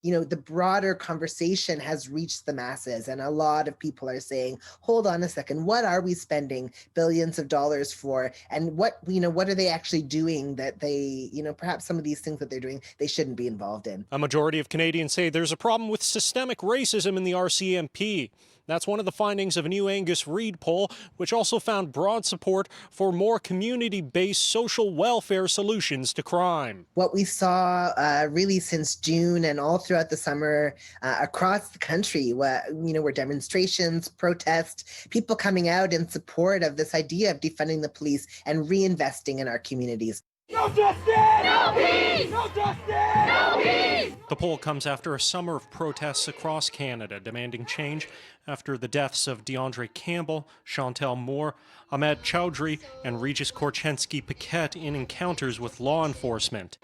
the broader conversation has reached the masses, and a lot of people are saying, hold on a second, what are we spending billions of dollars for? And what are they actually doing that they, perhaps some of these things that they're doing, they shouldn't be involved in. A majority of Canadians say there's a problem with systemic racism in the RCMP. That's one of the findings of a new Angus Reid poll, which also found broad support for more community-based social welfare solutions to crime. What we saw really since June and all throughout the summer across the country, were demonstrations, protests, people coming out in support of this idea of defunding the police and reinvesting in our communities. No justice! No peace! No justice! No peace! The poll comes after a summer of protests across Canada demanding change after the deaths of DeAndre Campbell, Chantel Moore, Ahmed Chowdhury, and Regis Korchenski-Paquette in encounters with law enforcement.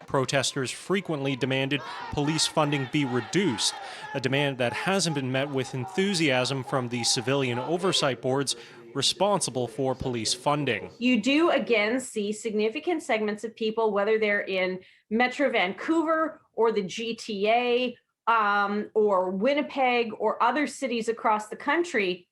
Protesters frequently demanded police funding be reduced, a demand that hasn't been met with enthusiasm from the civilian oversight boards responsible for police funding. You do again see significant segments of people, whether they're in Metro Vancouver or the GTA or Winnipeg or other cities across the country,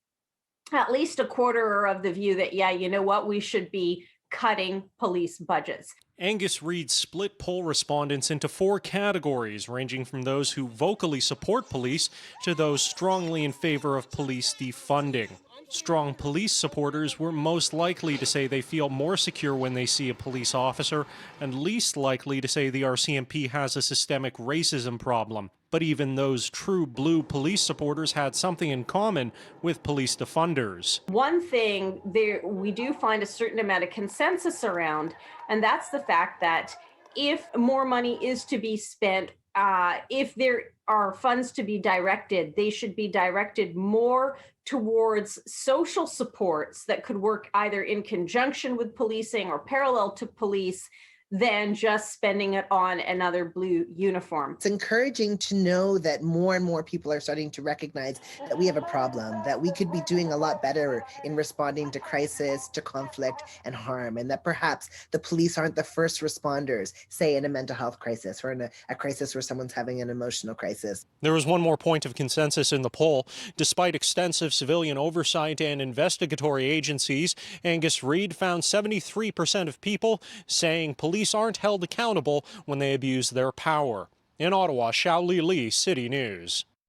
at least a quarter are of the view that, yeah, you know what, we should be cutting police budgets. Angus Reid split poll respondents into 4 categories, ranging from those who vocally support police to those strongly in favor of police defunding. Strong police supporters were most likely to say they feel more secure when they see a police officer, and least likely to say the RCMP has a systemic racism problem. But even those true blue police supporters had something in common with police defunders. One thing we do find a certain amount of consensus around, and that's the fact that if more money is to be spent, if there are funds to be directed, they should be directed more towards social supports that could work either in conjunction with policing or parallel to police than just spending it on another blue uniform. It's encouraging to know that more and more people are starting to recognize that we have a problem, that we could be doing a lot better in responding to crisis, to conflict and harm, and that perhaps the police aren't the first responders, say in a mental health crisis or in a crisis where someone's having an emotional crisis. There was one more point of consensus in the poll. Despite extensive civilian oversight and investigatory agencies, Angus Reid found 73% of people saying police aren't held accountable when they abuse their power. In Ottawa, Xiaoli Li, City News.